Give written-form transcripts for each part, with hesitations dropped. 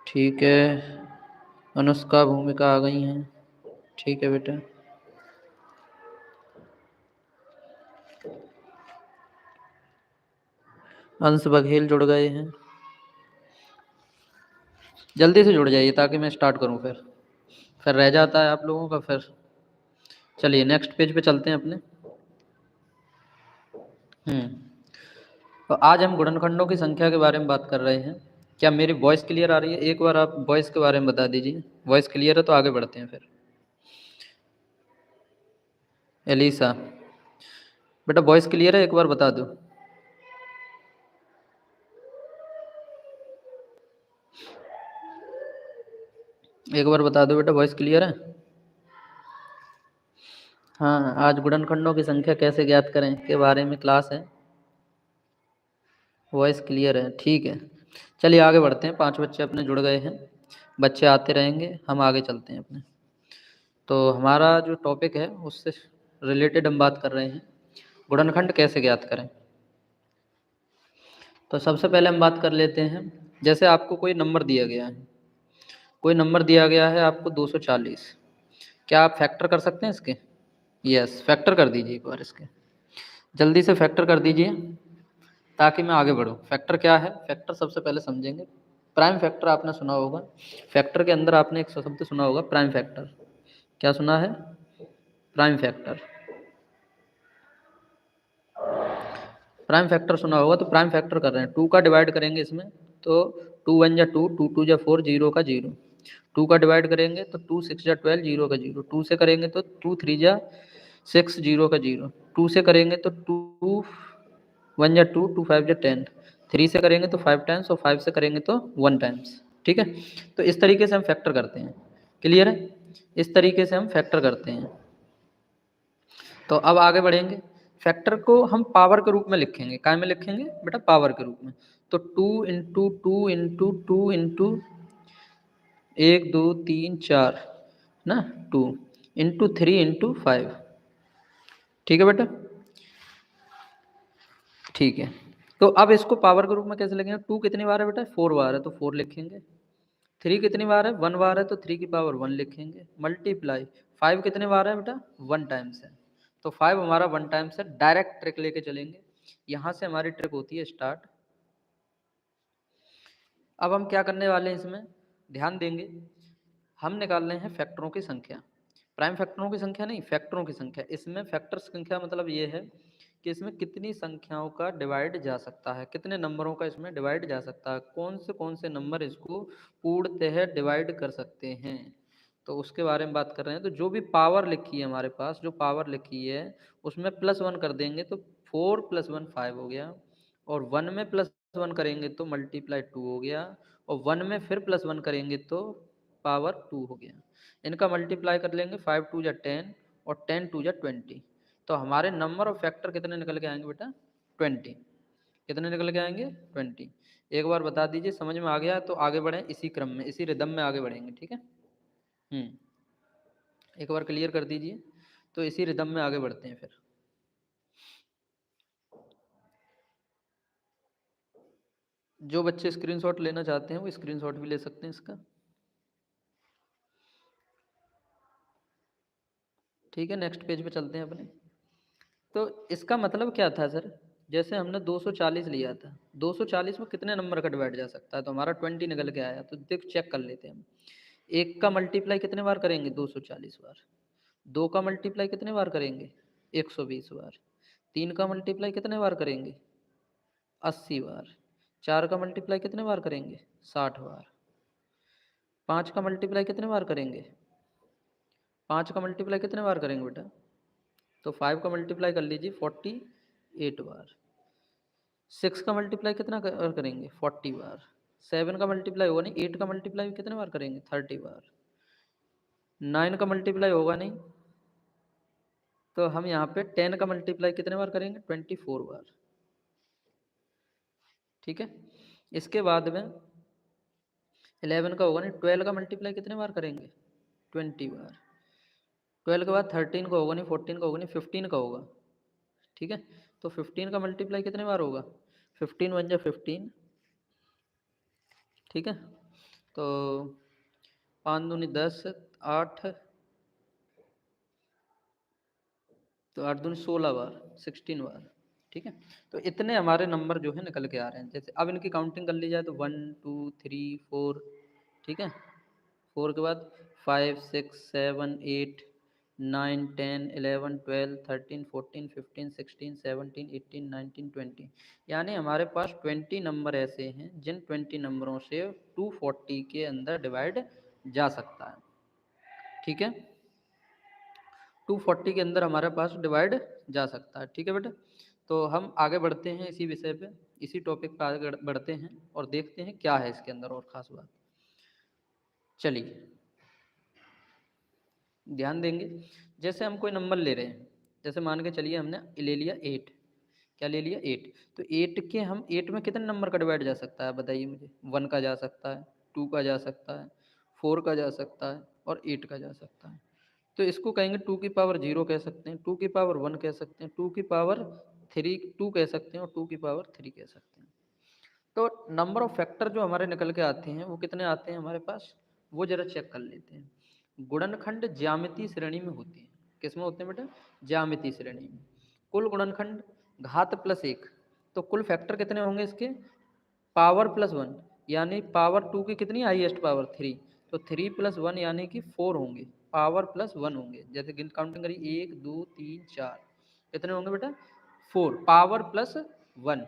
ठीक है, अनुष्का भूमिका आ गई हैं। ठीक है बेटा। अंश बघेल जुड़ गए हैं। जल्दी से जुड़ जाइए ताकि मैं स्टार्ट करूं, फिर रह जाता है आप लोगों का। फिर चलिए नेक्स्ट पेज पे चलते हैं अपने। तो आज हम गुणनखंडों की संख्या के बारे में बात कर रहे हैं। क्या मेरी वॉइस क्लियर आ रही है? एक बार आप वॉइस के बारे में बता दीजिए। वॉइस क्लियर है तो आगे बढ़ते हैं फिर। एलिसा बेटा वॉइस क्लियर है? एक बार बता दो। एक बार बता दो बेटा, वॉइस क्लियर है? हाँ, आज गुणनखंडों की संख्या कैसे ज्ञात करें के बारे में क्लास है। वॉइस क्लियर है, ठीक है। चलिए आगे बढ़ते हैं। 5 बच्चे अपने जुड़ गए हैं। बच्चे आते रहेंगे, हम आगे चलते हैं अपने। तो हमारा जो टॉपिक है उससे रिलेटेड हम बात कर रहे हैं, गुणनखंड कैसे ज्ञात करें। तो सबसे पहले हम बात कर लेते हैं, जैसे आपको कोई नंबर दिया गया है। कोई नंबर दिया गया है आपको 240। क्या आप फैक्टर कर सकते हैं इसके? यस, फैक्टर कर दीजिए एक बार इसके। जल्दी से फैक्टर कर दीजिए ताकि मैं आगे बढ़ूँ। फैक्टर क्या है? फैक्टर सबसे पहले समझेंगे। प्राइम फैक्टर आपने सुना होगा। फैक्टर के अंदर आपने एक शब्द सुना होगा, प्राइम फैक्टर। क्या सुना है? Prime factor. प्राइम फैक्टर सुना होगा। तो प्राइम फैक्टर कर रहे हैं, 2 का डिवाइड करेंगे इसमें तो 2 1 जा 2, 2 2 जा 4, 0 का 0। 2 का डिवाइड करेंगे तो 2 6 जा 12, 0 का 0। 2 से करेंगे तो 2 3 जा 6, 0 का 0। 2 से करेंगे तो 2 1 जा 2, 2 5 जा 10। 3 से करेंगे तो 5 टाइम्स, और 5 से करेंगे तो 1 टाइम्स। ठीक है, तो इस तरीके से हम फैक्टर करते हैं। क्लियर है? इस तरीके से हम फैक्टर करते हैं। तो अब आगे बढ़ेंगे। फैक्टर को हम पावर के रूप में लिखेंगे। काय में लिखेंगे बेटा? पावर के रूप में। तो 2 इंटू 2 इंटू 2 इंटू 1 2 3 4 ना, 2 इंटू 3 इंटू 5। ठीक है बेटा? ठीक है। तो अब इसको पावर के रूप में कैसे लिखेंगे? 2 कितनी बार है बेटा? 4 बार है तो 4 लिखेंगे। 3 कितनी बार है? 1 बार है तो 3 की पावर 1 लिखेंगे। मल्टीप्लाई 5 कितने बार है बेटा? 1 टाइम्स है तो 5 हमारा 1 टाइम्स है। डायरेक्ट ट्रिक लेके चलेंगे। यहाँ से हमारी ट्रिक होती है स्टार्ट। अब हम क्या करने वाले हैं इसमें, ध्यान देंगे। हम निकाल रहे हैं फैक्टरों की संख्या। प्राइम फैक्टरों की संख्या नहीं, फैक्टरों की संख्या। इसमें फैक्टर संख्या मतलब ये है कि इसमें कितनी संख्याओं का डिवाइड जा सकता है, कितने नंबरों का इसमें डिवाइड जा सकता है, कौन से नंबर इसको पूर्णतः डिवाइड कर सकते हैं। तो उसके बारे में बात कर रहे हैं। तो जो भी पावर लिखी है हमारे पास, जो पावर लिखी है उसमें +1 कर देंगे तो 4 + 1 5 हो गया। और 1 में +1 करेंगे तो मल्टीप्लाई 2 हो गया। और 1 में फिर +1 करेंगे तो पावर 2 हो गया। इनका मल्टीप्लाई कर लेंगे, 5 2 जा 10 और 10 2 जा 20। तो हमारे नंबर ऑफ फैक्टर कितने निकल के आएंगे बेटा? 20। कितने निकल के आएंगे? 20। एक बार बता दीजिए, समझ में आ गया तो आगे बढ़ें इसी क्रम में, इसी रिदम में आगे बढ़ेंगे। ठीक है? एक बार क्लियर कर दीजिए तो इसी रिदम में आगे बढ़ते हैं। फिर जो बच्चे स्क्रीनशॉट लेना चाहते हैं वो स्क्रीनशॉट भी ले सकते हैं इसका। ठीक है, नेक्स्ट पेज पे चलते हैं अपने। तो इसका मतलब क्या था सर? जैसे हमने 240 लिया था, 240 में कितने नंबर का डिवाइड जा सकता है? तो हमारा 20 निकल के आया। तो देख चेक कर लेते हैं हम। एक का मल्टीप्लाई कितने बार करेंगे? 240 बार। दो का मल्टीप्लाई कितने बार करेंगे? 120 बार। तीन का मल्टीप्लाई कितने बार करेंगे? 80 बार। चार का मल्टीप्लाई कितने बार करेंगे? 60 बार। पाँच का मल्टीप्लाई कितने बार करेंगे? पाँच का मल्टीप्लाई कितने बार करेंगे बेटा? तो 5 का मल्टीप्लाई कर लीजिए, 48 बार। 6 का मल्टीप्लाई कितना बार करेंगे? 40 बार। 7 का मल्टीप्लाई होगा नहीं, 8 का मल्टीप्लाई कितने बार करेंगे? 30 बार। 9 का मल्टीप्लाई होगा नहीं, तो हम यहाँ पे 10 का मल्टीप्लाई कितने बार करेंगे? 24 बार। ठीक है, इसके बाद में 11 का होगा नहीं, 12 का मल्टीप्लाई कितने बार करेंगे? 20 बार। 12 के बाद 13 का होगा नहीं, 14 का होगा नहीं, 15 का होगा। ठीक है, तो 15 का मल्टीप्लाई कितने बार होगा? 15 1 जा 15। ठीक है, तो 5 दूनी 10, 8, तो 8 दूनी 16 बार, 16 बार। ठीक है, तो इतने हमारे नंबर जो है निकल के आ रहे हैं। जैसे अब इनकी काउंटिंग कर ली जाए तो 1 2 3 4, ठीक है, 4 के बाद 5 6 7 8 9 10 11 12 13 14 15 16 17 18 19 20, यानी हमारे पास 20 नंबर ऐसे हैं जिन 20 नंबरों से 240 के अंदर डिवाइड जा सकता है। ठीक है, 240 के अंदर हमारे पास डिवाइड जा सकता है। ठीक है बेटा, तो हम आगे बढ़ते हैं इसी विषय पे, इसी टॉपिक पे आगे बढ़ते हैं और देखते हैं क्या है इसके अंदर और ख़ास बात। चलिए ध्यान देंगे, जैसे हम कोई नंबर ले रहे हैं, जैसे मान के चलिए हमने ले लिया 8, क्या ले लिया 8, तो 8 के हम 8 में कितने नंबर का डिवाइड जा सकता है बताइए मुझे। 1 का जा सकता है, 2 का जा सकता है, 4 का जा सकता है और 8 का जा सकता है। तो इसको कहेंगे 2 की पावर 0 कह सकते हैं, 2 की पावर 1 कह सकते हैं, 2 की पावर 3 2 कह सकते हैं और 2 की पावर 3 कह सकते हैं। तो नंबर ऑफ फैक्टर जो हमारे निकल के आते हैं वो कितने आते हैं हमारे पास, वो जरा चेक कर लेते हैं। गुणनखंड ज्यामितीय श्रेणी में होते हैं। किस में होते हैं बेटा, ज्यामितीय श्रेणी में। कुल गुणनखंड घात प्लस 1, तो कुल फैक्टर कितने होंगे इसके, पावर प्लस 1, यानी पावर 2 की कितनी हाईएस्ट पावर 3, तो 3 प्लस 1 यानी कि 4 होंगे, पावर प्लस 1 होंगे। जैसे गिन काउंटिंग करी 1 2 3 4, कितने होंगे बेटा, 4 पावर प्लस 1।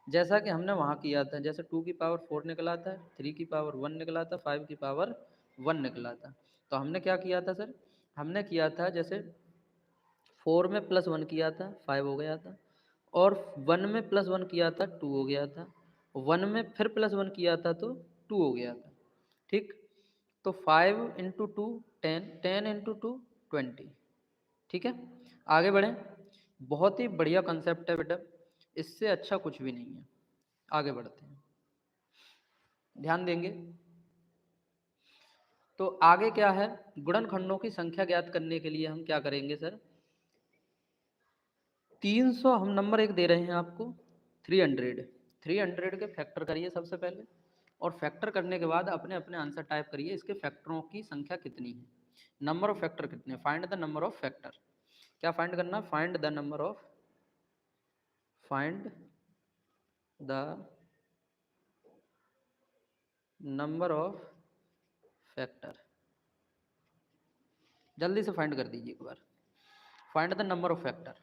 जैसा कि हमने वहाँ किया था, जैसे 2 की पावर 4 निकला था, 3 की पावर 1 निकला था, 5 की पावर 1 निकला था। तो हमने क्या किया था सर, हमने किया था जैसे 4 में प्लस 1 किया था 5 हो गया था, और 1 में प्लस 1 किया था 2 हो गया था, 1 में फिर प्लस 1 किया था तो 2 हो गया था। ठीक, तो 5 इंटू 2 10, 10 इंटू 2 20। ठीक है, आगे बढ़ें। बहुत ही बढ़िया कंसेप्ट है बेटा, इससे अच्छा कुछ भी नहीं है। आगे बढ़ते हैं, ध्यान देंगे। तो आगे क्या है, गुणनखंडों की संख्या ज्ञात करने के लिए हम क्या करेंगे सर, 300 हम नंबर एक दे रहे हैं आपको, 300, 300 के फैक्टर करिए सबसे पहले, और फैक्टर करने के बाद अपने अपने आंसर टाइप करिए इसके फैक्टरों की संख्या कितनी है, नंबर ऑफ फैक्टर कितने, find the number of factor. क्या फाइंड करना, find the number of factor. जल्दी से फाइंड कर दीजिए एक बार, find the number of factor.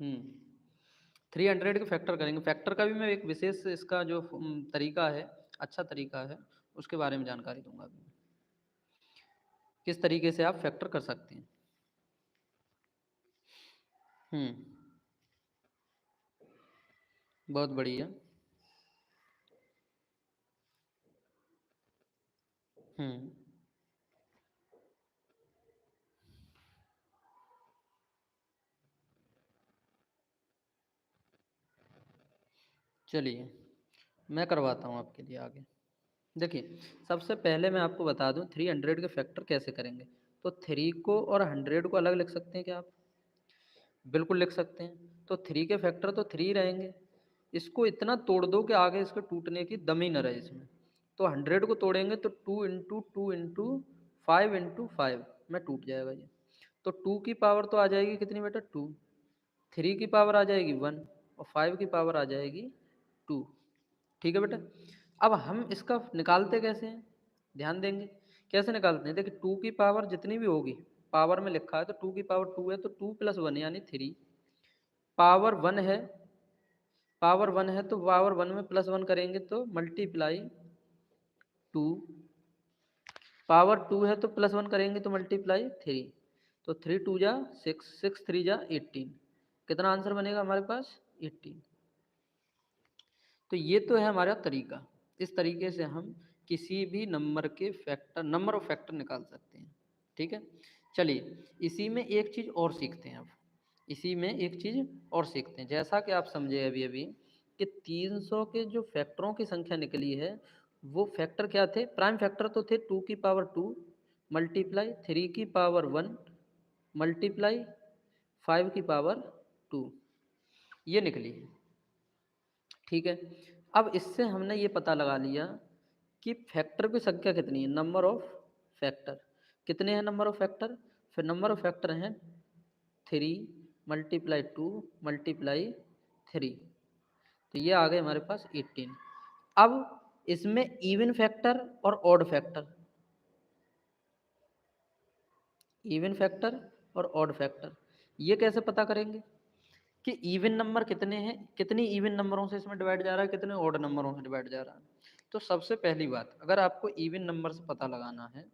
हम्म 300 के फैक्टर करेंगे। फैक्टर का भी मैं एक विशेष इसका जो तरीका है, अच्छा तरीका है, उसके बारे में जानकारी दूंगा अभी, किस तरीके से आप फैक्टर कर सकते हैं। हम्म बहुत बढ़िया। हम्म चलिए मैं करवाता हूँ आपके लिए आगे। देखिए सबसे पहले मैं आपको बता दूं 300 के फैक्टर कैसे करेंगे। तो 3 को और 100 को अलग लिख सकते हैं क्या आप, बिल्कुल लिख सकते हैं। तो 3 के फैक्टर तो 3 रहेंगे, इसको इतना तोड़ दो कि आगे इसके टूटने की दम ही न रहे इसमें। तो 100 को तोड़ेंगे तो 2 इंटू 5 में टूट जाएगा ये। तो 2 की पावर तो आ जाएगी कितनी बेटा 2, 3 की पावर आ जाएगी 1 और 5 की पावर आ जाएगी 2। ठीक है बेटा, अब हम इसका निकालते कैसे हैं, ध्यान देंगे कैसे निकालते हैं। देखिए 2 की पावर जितनी भी होगी, पावर में लिखा है तो 2 की पावर 2 है, तो 2 प्लस 1 यानी 3, पावर 1 है, पावर 1 है तो पावर 1 में प्लस 1 करेंगे तो मल्टीप्लाई 2, पावर 2 है तो प्लस 1 करेंगे तो मल्टीप्लाई 3, तो 3 2 जा 6, 6 3 जा 18, कितना आंसर बनेगा हमारे पास 18। तो ये तो है हमारा तरीका, इस तरीके से हम किसी भी नंबर के फैक्टर, नंबर ऑफ फैक्टर निकाल सकते हैं। ठीक है, चलिए इसी में एक चीज़ और सीखते हैं अब, इसी में एक चीज़ और सीखते हैं। जैसा कि आप समझे अभी अभी कि 300 के जो फैक्टरों की संख्या निकली है वो फैक्टर क्या थे, प्राइम फैक्टर तो थे 2 की पावर 2 मल्टीप्लाई 3 की पावर 1 मल्टीप्लाई 5 की पावर 2, ये निकली है। ठीक है, अब इससे हमने ये पता लगा लिया कि फैक्टर की संख्या कितनी है, नंबर ऑफ फैक्टर कितने हैं, नंबर ऑफ फैक्टर, फिर नंबर ऑफ फैक्टर हैं 3 मल्टीप्लाई 2 मल्टीप्लाई 3, तो ये आ गए हमारे पास 18। अब इसमें इवन फैक्टर और ऑड फैक्टर, इवन फैक्टर और ऑड फैक्टर ये कैसे पता करेंगे कि इवन नंबर कितने हैं, कितनी इवन नंबरों से इसमें डिवाइड जा रहा है, कितने ऑड नंबरों से डिवाइड जा रहा है। तो सबसे पहली बात, अगर आपको इवन नंबर से पता लगाना है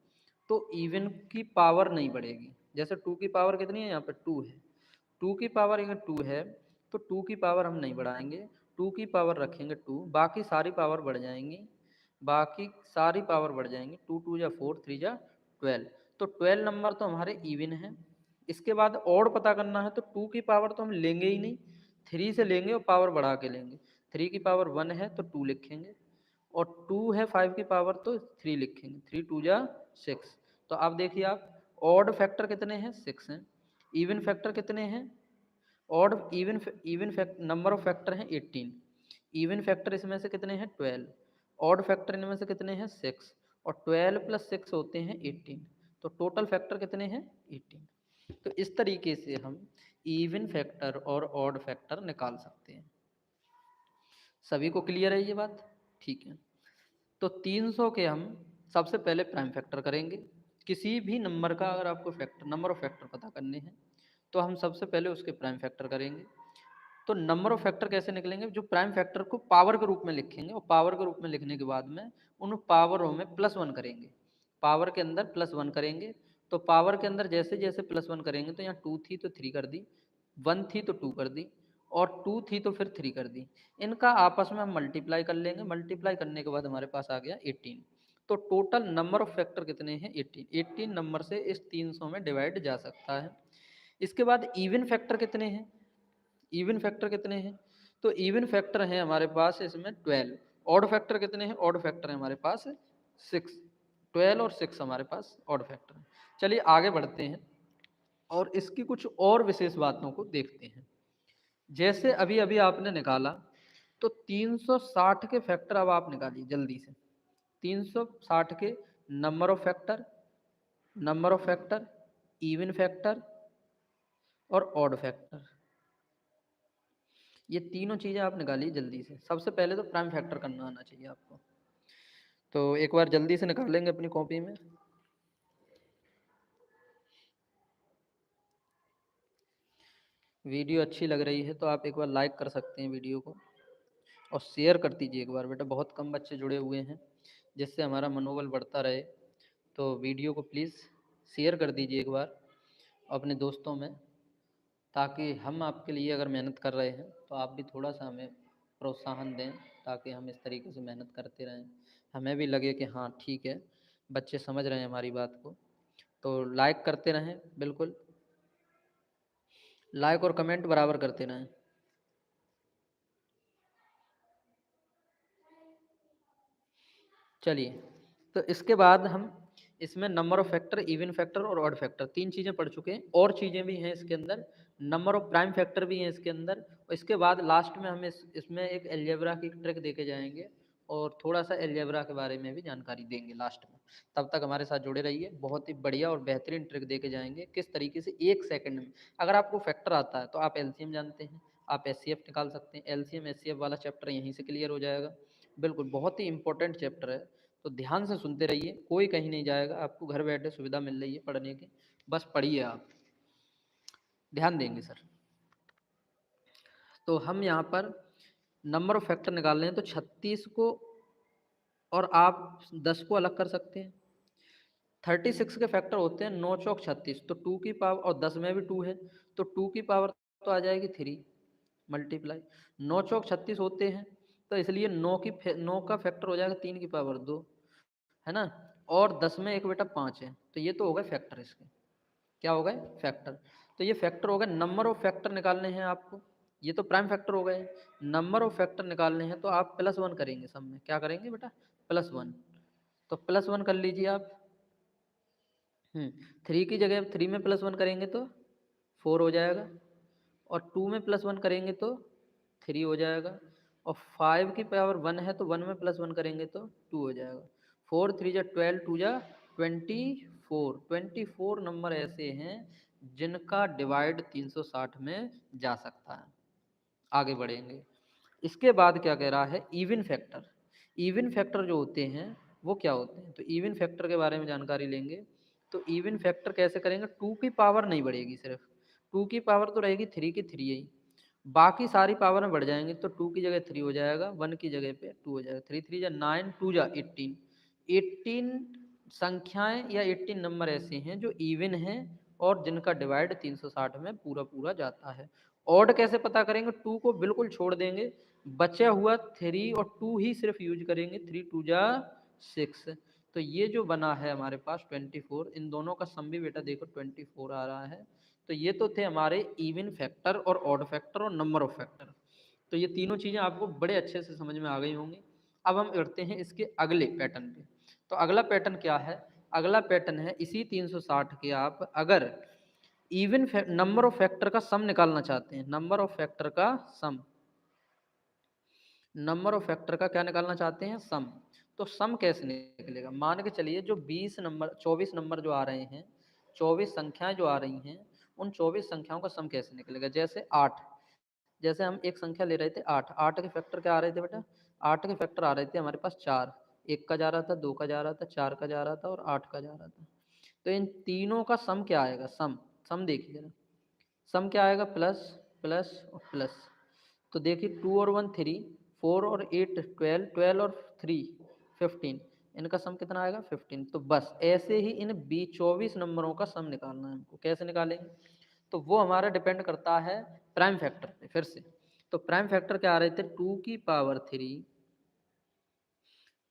तो इवन की पावर नहीं बढ़ेगी। जैसे 2 की पावर कितनी है, यहाँ पे 2 है, 2 की पावर अगर 2 है तो 2 की पावर हम नहीं बढ़ाएंगे, 2 की पावर रखेंगे 2, बाकी सारी पावर बढ़ जाएंगी, बाकी सारी पावर बढ़ जाएंगी, 2 2 जा 4 3 जा 12, तो 12 नंबर तो हमारे इवन है। इसके बाद और पता करना है तो 2 की पावर तो हम लेंगे ही नहीं, 3 से लेंगे और पावर बढ़ा के लेंगे, 3 की पावर 1 है तो 2 लिखेंगे, और 2 है 5 की पावर तो 3 लिखेंगे, 3 2 जा 6। तो आप देखिए आप ऑड फैक्टर कितने हैं, 6 हैं, इवन फैक्टर कितने हैं, odd even number of factor हैं 18, इवन फैक्टर इसमें से कितने हैं 12, ऑड फैक्टर इनमें से कितने हैं 6, और 12 प्लस 6 होते हैं 18, तो टोटल फैक्टर कितने हैं 18। तो इस तरीके से हम इवन फैक्टर और ऑड फैक्टर निकाल सकते हैं। सभी को क्लियर है ये बात? ठीक है, तो 300 के हम सबसे पहले प्राइम फैक्टर करेंगे। किसी भी नंबर का अगर आपको फैक्टर नंबर ऑफ फैक्टर पता करने हैं तो हम सबसे पहले उसके प्राइम फैक्टर करेंगे। तो नंबर ऑफ फैक्टर कैसे निकलेंगे, जो प्राइम फैक्टर को पावर के रूप में लिखेंगे, और पावर के रूप में लिखने के बाद में उन पावरों में +1 करेंगे, पावर के अंदर +1 करेंगे। तो पावर के अंदर जैसे जैसे +1 करेंगे तो यहाँ 2 थी तो 3 कर दी, 1 थी तो 2 कर दी, और 2 थी तो फिर 3 कर दी। इनका आपस में हम मल्टीप्लाई कर लेंगे, मल्टीप्लाई करने के बाद हमारे पास आ गया 18। तो टोटल नंबर ऑफ फैक्टर कितने हैं 18, 18 नंबर से इस 300 में डिवाइड जा सकता है। इसके बाद इवन फैक्टर कितने हैं, इवन फैक्टर कितने हैं, तो इवन फैक्टर हैं हमारे पास इसमें 12, ऑड फैक्टर कितने हैं, ऑड फैक्टर है हमारे पास 6, 12 और 6 हमारे पास ऑड फैक्टर है। चलिए आगे बढ़ते हैं और इसकी कुछ और विशेष बातों को देखते हैं। जैसे अभी अभी आपने निकाला तो 360 के फैक्टर अब आप निकालिए जल्दी से, 360 के number of factor, number of factor, even factor और ऑड फैक्टर, ये तीनों चीज़ें आप निकालिए जल्दी से। सबसे पहले तो प्राइम फैक्टर करना आना चाहिए आपको, तो एक बार जल्दी से निकालेंगे अपनी कॉपी में। वीडियो अच्छी लग रही है तो आप एक बार लाइक कर सकते हैं वीडियो को, और शेयर कर दीजिए एक बार बेटा, बहुत कम बच्चे जुड़े हुए हैं, जिससे हमारा मनोबल बढ़ता रहे। तो वीडियो को प्लीज़ शेयर कर दीजिए एक बार अपने दोस्तों में, ताकि हम आपके लिए अगर मेहनत कर रहे हैं तो आप भी थोड़ा सा हमें प्रोत्साहन दें, ताकि हम इस तरीके से मेहनत करते रहें, हमें भी लगे कि हाँ ठीक है बच्चे समझ रहे हैं हमारी बात को। तो लाइक करते रहें, बिल्कुल लाइक और कमेंट बराबर करते रहें। चलिए, तो इसके बाद हम इसमें number of factor, even factor और ऑड फैक्टर, तीन चीज़ें पढ़ चुके हैं, और चीज़ें भी हैं इसके अंदर, नंबर ऑफ प्राइम फैक्टर भी हैं इसके अंदर, और इसके बाद लास्ट में हम इसमें एक अलजेब्रा की ट्रिक देके जाएंगे, और थोड़ा सा अलजेब्रा के बारे में भी जानकारी देंगे लास्ट में। तब तक हमारे साथ जुड़े रहिए, बहुत ही बढ़िया और बेहतरीन ट्रिक देके जाएंगे, किस तरीके से 1 सेकंड में, अगर आपको फैक्टर आता है तो आप एलसीएम जानते हैं, आप एचसीएफ निकाल सकते हैं, एलसीएम एचसीएफ वाला चैप्टर यहीं से क्लियर हो जाएगा। बिल्कुल बहुत ही इंपॉर्टेंट चैप्टर है, तो ध्यान से सुनते रहिए, कोई कहीं नहीं जाएगा, आपको घर बैठे सुविधा मिल रही है पढ़ने की, बस पढ़िए आप, ध्यान देंगे सर। तो हम यहाँ पर नंबर ऑफ फैक्टर निकाल रहे हैं, तो 36 को और आप 10 को अलग कर सकते हैं। 36 के फैक्टर होते हैं 9 चौक 36, तो 2 की पावर, और 10 में भी 2 है तो 2 की पावर तो आ जाएगी 3 मल्टीप्लाई 9 चौक 36 होते हैं, तो इसलिए 9 का फैक्टर हो जाएगा 3 की पावर 2, है ना, और 10 में एक बेटा 5 है, तो ये तो हो गए फैक्टर इसके, क्या हो गए फैक्टर। तो ये फैक्टर हो गए, नंबर ऑफ फैक्टर निकालने हैं आपको, ये तो प्राइम फैक्टर हो गए। नंबर ऑफ फैक्टर निकालने हैं तो आप +1 करेंगे सब में। क्या करेंगे बेटा? +1। तो +1 कर लीजिए आप। 3 की जगह 3 में +1 करेंगे तो 4 हो जाएगा, और 2 में +1 करेंगे तो 3 हो जाएगा, और 5 की पावर 1 है तो 1 में +1 करेंगे तो 2 हो जाएगा। 4 3 जा 12, 2 जा 24। 24 नंबर ऐसे हैं जिनका डिवाइड 360 में जा सकता है। आगे बढ़ेंगे। इसके बाद क्या कह रहा है? Even factor. इवन फैक्टर जो होते हैं वो क्या होते हैं? तो इवन फैक्टर के बारे में जानकारी लेंगे। तो इवन फैक्टर कैसे करेंगे? 2 की पावर नहीं बढ़ेगी, सिर्फ 2 की पावर तो रहेगी 3 की 3 ही, बाकी सारी पावर में बढ़ जाएंगे। तो 2 की जगह 3 हो जाएगा, 1 की जगह पे 2 हो जाएगा। 3 3 जा 9, 2 जा 18। 18 संख्याएं या 18 नंबर ऐसे हैं जो इवन हैं और जिनका डिवाइड 360 में पूरा पूरा जाता है। ऑड कैसे पता करेंगे? 2 को बिल्कुल छोड़ देंगे, बचा हुआ 3 और 2 ही सिर्फ यूज करेंगे। 3 2 जा 6। तो ये जो बना है हमारे पास 24, इन दोनों का सम भी बेटा देखो 24 आ रहा है। तो ये तो थे हमारे इवन फैक्टर और ऑड फैक्टर और नंबर ऑफ फैक्टर। तो ये तीनों चीज़ें आपको बड़े अच्छे से समझ में आ गई होंगी। अब हम करते हैं इसके अगले पैटर्न पे। तो अगला पैटर्न क्या है? अगला पैटर्न है इसी 360 के आप अगर इवन नंबर ऑफ फैक्टर का सम निकालना चाहते हैं, नंबर ऑफ फैक्टर का सम, नंबर ऑफ फैक्टर का क्या निकालना चाहते हैं? सम। तो सम कैसे निकलेगा? मान के चलिए जो 20 नंबर 24 नंबर जो आ रहे हैं, 24 संख्याएं जो आ रही हैं, उन 24 संख्याओं का सम कैसे निकलेगा? जैसे 8, जैसे हम एक संख्या ले रहे थे 8, 8 के फैक्टर क्या आ रहे थे बेटा? 8 के फैक्टर आ रहे थे हमारे पास 4, 1 का जा रहा था, 2 का जा रहा था, 4 का जा रहा था और 8 का जा रहा था। तो इन तीनों का सम क्या आएगा? सम, सम देखिए जरा, सम क्या आएगा? प्लस प्लस और प्लस। तो देखिए 2 और 1 3, 4 और 8 12, 12 और 3 15, इनका सम कितना आएगा? 15। तो बस ऐसे ही इन 24 नंबरों का सम निकालना है हमको। कैसे निकालेंगे? तो वो हमारा डिपेंड करता है प्राइम फैक्टर पे फिर से। तो प्राइम फैक्टर क्या आ रहे थे? 2 की पावर 3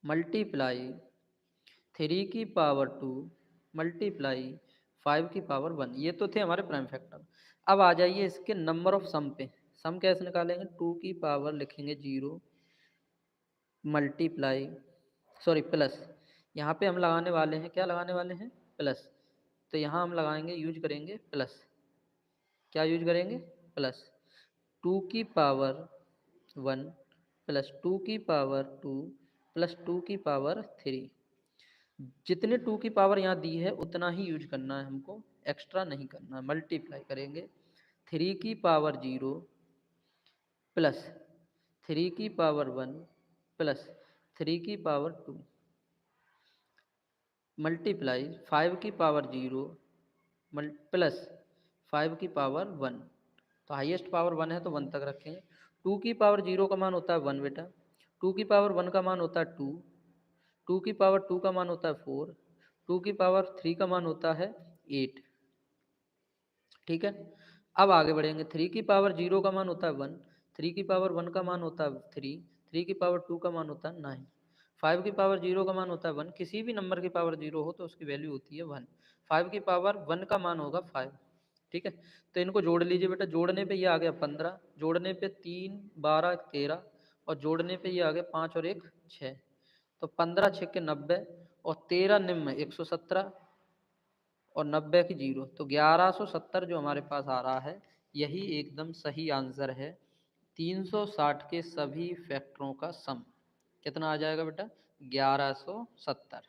मल्टीप्लाई 3 की पावर 2 मल्टीप्लाई 5 की पावर 1। ये तो थे हमारे प्राइम फैक्टर। अब आ जाइए इसके नंबर ऑफ सम पे। सम कैसे निकालेंगे? 2 की पावर लिखेंगे 0 मल्टीप्लाई, सॉरी प्लस, यहाँ पे हम लगाने वाले हैं, क्या लगाने वाले हैं? प्लस। तो यहाँ हम लगाएंगे, यूज करेंगे प्लस। क्या यूज करेंगे? प्लस। 2 की पावर 1 प्लस 2 की पावर 2 प्लस 2 की पावर 3। जितने 2 की पावर यहाँ दी है उतना ही यूज करना है हमको, एक्स्ट्रा नहीं करना है। मल्टीप्लाई करेंगे 3 की पावर 0 प्लस 3 की पावर 1 प्लस 3 की पावर 2 मल्टीप्लाई 5 की पावर 0 प्लस 5 की पावर 1। तो हाईएस्ट पावर 1 है तो 1 तक रखेंगे। 2 की पावर 0 का मान होता है 1 बेटा, 2 की पावर 1 का मान होता है 2, 2 की पावर 2 का मान होता है 4, 2 की पावर 3 का मान होता है 8। ठीक है। अब आगे बढ़ेंगे। 3 की पावर 0 का मान होता है 1, 3 की पावर 1 का मान होता है 3, 3 की पावर 2 का मान होता है 9, 5 की पावर 0 का मान होता है 1। किसी भी नंबर की पावर 0 हो तो उसकी वैल्यू होती है 1। 5 की पावर 1 का मान होगा 5। ठीक है। तो इनको जोड़ लीजिए बेटा। जोड़ने पे ये आ गया 15, जोड़ने पे 3 12 13, और जोड़ने पे ये आ गया 5 और 1 6। तो 15 6 के 90, और 13 निम्न 117, और 90 की 0। तो 1170 जो हमारे पास आ रहा है, यही एकदम सही आंसर है। 360 के सभी फैक्टरों का सम कितना आ जाएगा बेटा? 1170।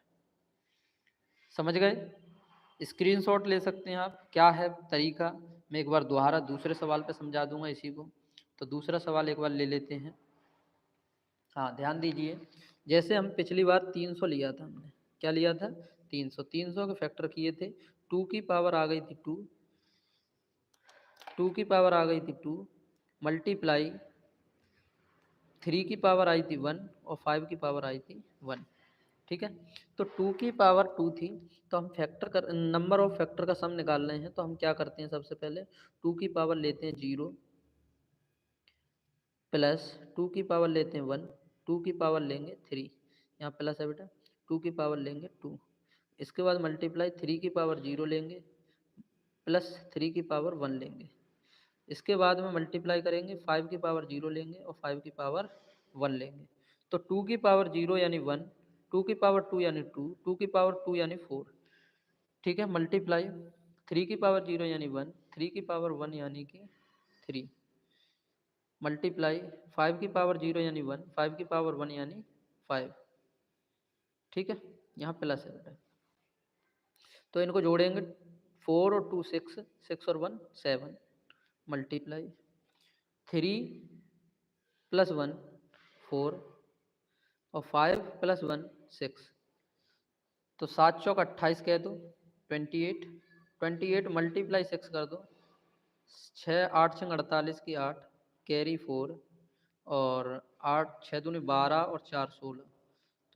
समझ गए? स्क्रीनशॉट ले सकते हैं आप। क्या है तरीका? मैं एक बार दोबारा दूसरे सवाल पे समझा दूंगा इसी को। तो दूसरा सवाल एक बार ले लेते हैं। हाँ ध्यान दीजिए। जैसे हम पिछली बार 300 लिया था हमने, क्या लिया था? 300। 300 के फैक्टर किए थे। 2 की पावर आ गई थी 2, 2 की पावर आ गई थी 2 मल्टीप्लाई 3 की पावर आई थी 1, और 5 की पावर आई थी 1। ठीक है। तो 2 की पावर 2 थी, तो हम फैक्टर कर नंबर ऑफ फैक्टर का सम निकाल रहे हैं। तो हम क्या करते हैं? सबसे पहले 2 की पावर लेते हैं 0 प्लस 2 की पावर लेते हैं 1, 2 की पावर लेंगे 3, यहाँ प्लस है बेटा, 2 की पावर लेंगे 2। इसके बाद मल्टीप्लाई 3 की पावर 0 लेंगे प्लस 3 की पावर 1 लेंगे। इसके बाद में मल्टीप्लाई करेंगे, 5 की पावर 0 लेंगे और 5 की पावर 1 लेंगे। तो 2 की पावर 0 यानी 1, 2 की पावर 2 यानी 2, 2 की पावर 2 यानी 4। ठीक है, मल्टीप्लाई 3 की पावर 0 यानी 1, 3 की पावर 1 यानी कि 3, मल्टीप्लाई 5 की पावर 0 यानी 1, 5 की पावर 1 यानी 5। ठीक है, यहाँ प्लस है बेटा। तो इनको जोड़ेंगे, 4 और 2 6, 6 और 1 7, मल्टीप्लाई 3 प्लस 1 4 और 5 प्लस 1 6। तो 7 चौक 28 कह दो, 28, 28 मल्टीप्लाई 6 कर दो, 6 8 6 48 की 8, कैरी 4 और 8 6 दूनी 12 और 4 16।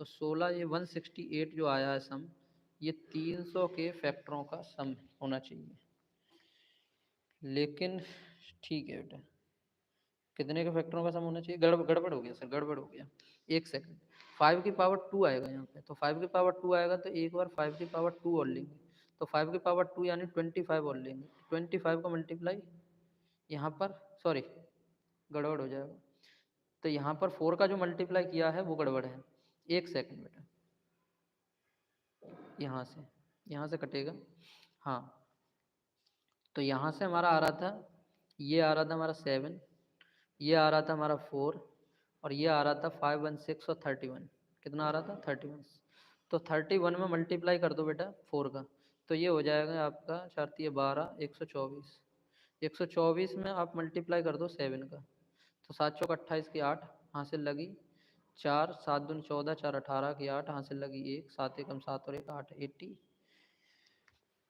तो 16, ये 168 जो आया है सम, ये 300 के फैक्टरों का सम होना चाहिए। लेकिन ठीक है बेटा, कितने के फैक्टरों का सम होना चाहिए? गड़बड़ हो गया सर, गड़बड़ हो गया। एक सेकंड, 5 की पावर 2 आएगा यहाँ पे, तो 5 की पावर 2 आएगा तो एक बार 5 की पावर 2 और लेंगे, तो 5 की पावर 2 यानी 25 और लेंगे, 25 को मल्टीप्लाई यहाँ पर, सॉरी गड़बड़ हो जाएगा, तो यहाँ पर 4 का जो मल्टीप्लाई किया है वो गड़बड़ है। एक सेकंड बेटा, यहाँ से कटेगा। हाँ, तो यहाँ से हमारा आ रहा था, ये आ रहा था हमारा 7, ये आ रहा था हमारा 4 और ये आ रहा था 5 1 6 और 31। कितना आ रहा था? 31। तो 31 में मल्टीप्लाई कर दो बेटा 4 का, तो ये हो जाएगा आपका 4 3 12, 124। 124 में आप मल्टीप्लाई कर दो 7 का, तो 7 चौक 28 की 8 हासिल लगी, 4 7 दूनी 14, 4 18 की 8 हासिल लगी 1, 7 एकम 7 और 1 8,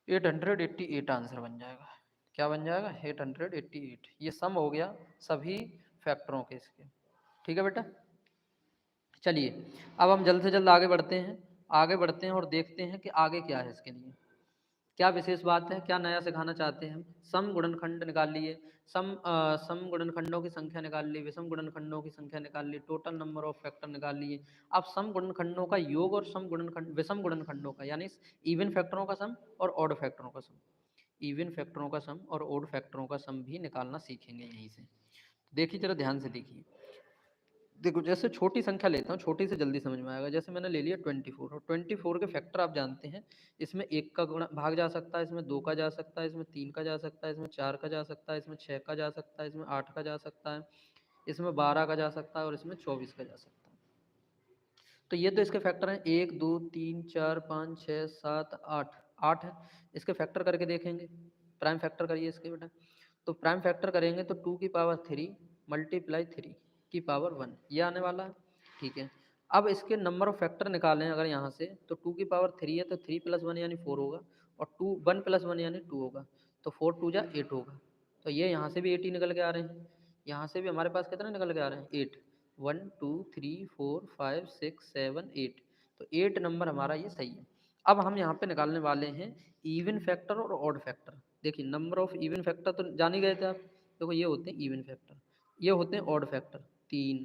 888 आंसर बन जाएगा। क्या बन जाएगा? 888। ये सम हो गया सभी फैक्टरों के इसके। ठीक है बेटा, चलिए अब हम जल्द से जल्द आगे बढ़ते हैं, और देखते हैं कि आगे क्या है इसके लिए, क्या विशेष बात है, क्या नया सिखाना चाहते हैं हम। सम गुणनखंड निकाल लिए, सम गुणनखंडों की संख्या निकाल ली, विषम गुणनखंडों की संख्या निकाल ली, टोटल नंबर ऑफ फैक्टर निकाल लिए। अब सम गुणनखंडों का योग और विषम गुणनखंडों का, यानी इवन फैक्टरों का सम और ऑड फैक्टरों का सम, इवन फैक्टरों का सम और ऑड फैक्टरों का सम भी निकालना सीखेंगे यहीं से। देखिए जरा ध्यान से देखिए, देखो जैसे छोटी संख्या लेता हूँ, छोटी से जल्दी समझ में आएगा। जैसे मैंने ले लिया 24, और 24 के फैक्टर आप जानते हैं, इसमें 1 का गुणा भाग जा सकता है, इसमें 2 का जा सकता है, इसमें 3 का जा सकता है, इसमें 4 का जा सकता है, इसमें 6 का जा सकता है, इसमें 8 का जा सकता है, इसमें 12 का जा सकता है और इसमें 24 का जा सकता है। तो ये तो इसके फैक्टर हैं, 1 2 3 4 5 6 7 8, 8 है। इसके फैक्टर करके देखेंगे, प्राइम फैक्टर करिए इसके बेटा। तो प्राइम फैक्टर करेंगे तो 2 की पावर 3 मल्टीप्लाई 3 की पावर 1, ये आने वाला है। ठीक है, अब इसके नंबर ऑफ फैक्टर निकालें अगर यहाँ से, तो 2 की पावर 3 है तो 3 प्लस 1 यानी 4 होगा, और 1 प्लस 1 यानी 2 होगा, तो 4 2 जा 8 होगा। तो ये यहाँ से भी 8 ही निकल के आ रहे हैं, यहाँ से भी हमारे पास कितने निकल के आ रहे हैं? 8। 1 2 3 4 5 6 7 8, तो 8 नंबर हमारा ये सही है। अब हम यहाँ पे निकालने वाले हैं इवन फैक्टर और ऑड फैक्टर। देखिए नंबर ऑफ इवन फैक्टर तो जान ही गए थे आप, देखो ये होते हैं इवन फैक्टर, ये होते हैं ऑड फैक्टर 3,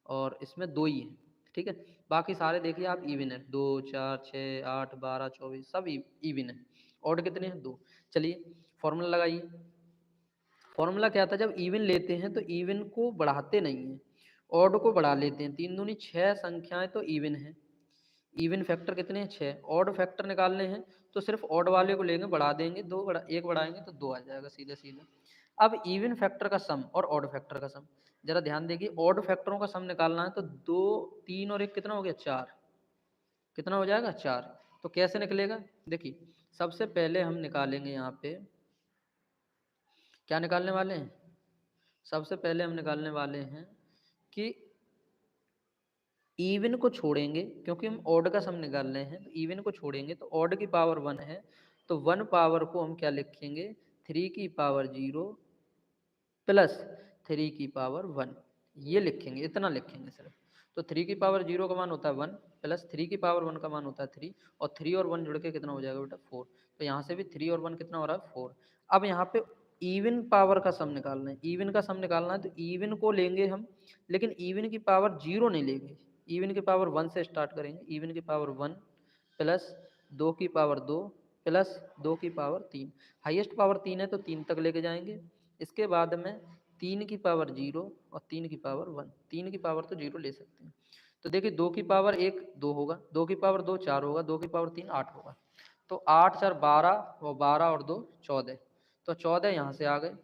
और इसमें 2 ही है। ठीक है, बाकी सारे देखिए आप इवन है, 2 4 6 8 12 24 सब इवन है। ऑड कितने हैं? 2। चलिए फॉर्मूला लगाइए। फॉर्मूला क्या था, जब इवन लेते हैं तो इवन को बढ़ाते नहीं हैं, ऑड को बढ़ा लेते हैं। 3 दूनी 6 संख्याएं तो इवन है, इवन फैक्टर कितने हैं? 6। ऑड फैक्टर निकालने हैं तो सिर्फ ऑड वाले को लेंगे, बढ़ा देंगे, 1 बढ़ाएंगे तो 2 आ जाएगा सीधे सीधे। अब इवन फैक्टर का सम और ऑड फैक्टर का सम, जरा ध्यान देखिए, ऑड फैक्टरों का सम निकालना है तो 2 3 और 1 कितना हो गया? 4। कितना हो जाएगा? 4। तो कैसे निकलेगा? देखिए सबसे पहले हम निकालेंगे यहाँ पे, क्या निकालने वाले हैं? सबसे पहले हम निकालने वाले हैं कि इवन को छोड़ेंगे, क्योंकि हम ऑड का सम निकाल रहे हैं, तो इवन को छोड़ेंगे तो ऑड की पावर 1 है, तो 1 पावर को हम क्या लिखेंगे? 3 की पावर 0 प्लस 3 की पावर 1, ये लिखेंगे, इतना लिखेंगे सिर्फ। तो 3 की पावर 0 का मान होता है 1, प्लस 3 की पावर 1 का मान होता है 3, और 3 और 1 जुड़ के कितना हो जाएगा बेटा? 4। तो यहाँ से भी 3 और 1 कितना हो रहा है? 4। अब यहाँ पे इवन पावर का सम निकालना है, इवन का सम निकालना है तो इवन को लेंगे हम, लेकिन इवन की पावर 0 नहीं लेंगे, इवन की पावर 1 से स्टार्ट करेंगे। इवन की पावर 1 प्लस 2 की पावर 2 प्लस 2 की पावर 3, हाईएस्ट पावर 3 है तो 3 तक लेके जाएंगे, इसके बाद में 3 की पावर 0 और 3 की पावर 1, 3 की पावर तो 0 ले सकते हैं। तो देखिए 2 की पावर 1 2 होगा, 2 की पावर 2 4 होगा, 2 की पावर 3 8 होगा। तो 8 4 12 और 12 और 2 14, तो 14 यहाँ से आ गए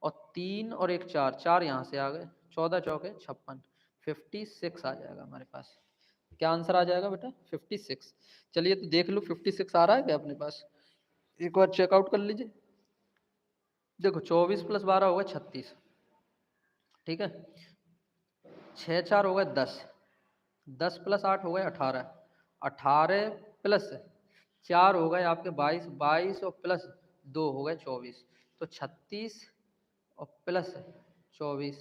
और 3 और 1 4, 4 यहाँ से आ गए, 14 चौके 56, 56 आ जाएगा हमारे पास। क्या आंसर आ जाएगा बेटा? 56। चलिए तो देख लो 56 आ रहा है क्या अपने पास, एक बार चेकआउट कर लीजिए। देखो 24 + 12 होगा 36, ठीक है। 6 4 हो गए 10, 10 + 8 हो गए 18, 18 प्लस 4 हो गए आपके 22, 22 और प्लस 2 हो गए 24, तो 36 और प्लस 24,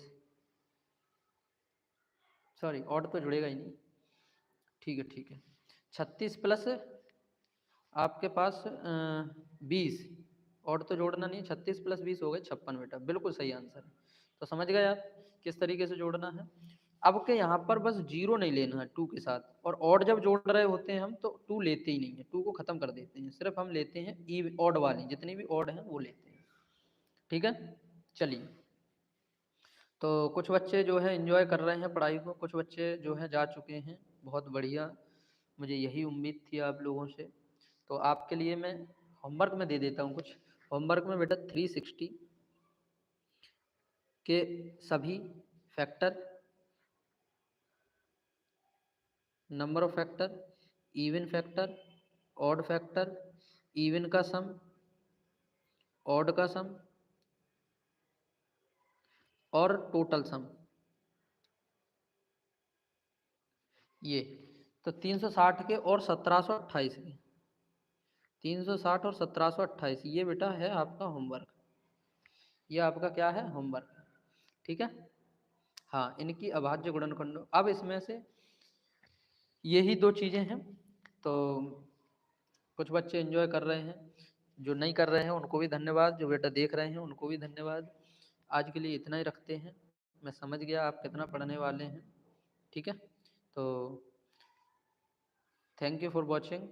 सॉरी और तो जुड़ेगा ही नहीं, ठीक है ठीक है। 36 प्लस आपके पास 20, और तो जोड़ना नहीं, 36 + 20 हो गए 56 बेटा, बिल्कुल सही आंसर है। तो समझ गए आप किस तरीके से जोड़ना है। अब के यहाँ पर बस 0 नहीं लेना है 2 के साथ, और ऑड जब जोड़ रहे होते हैं हम तो 2 लेते ही नहीं है, 2 को ख़त्म कर देते हैं, सिर्फ हम लेते हैं ई ऑड वाली, जितनी भी ऑड हैं वो लेते हैं, ठीक है। चलिए तो कुछ बच्चे जो है एंजॉय कर रहे हैं पढ़ाई को, कुछ बच्चे जो है जा चुके हैं, बहुत बढ़िया, मुझे यही उम्मीद थी आप लोगों से। तो आपके लिए मैं होमवर्क में दे देता हूँ कुछ। होमवर्क में बेटा 360 के सभी factor, number of factor, even factor, odd factor, even का सम, ऑड का सम और टोटल सम, ये तो 360 के और 1728 के, 360 और 1728, ये बेटा है आपका होमवर्क, ये आपका क्या है? होमवर्क, ठीक है। हाँ, इनकी अभाज्य गुणनखंडों, अब इसमें से यही दो चीज़ें हैं। तो कुछ बच्चे एंजॉय कर रहे हैं, जो नहीं कर रहे हैं उनको भी धन्यवाद, जो बेटा देख रहे हैं उनको भी धन्यवाद। आज के लिए इतना ही रखते हैं, मैं समझ गया आप कितना पढ़ने वाले हैं, ठीक है। तो थैंक यू फॉर वॉचिंग।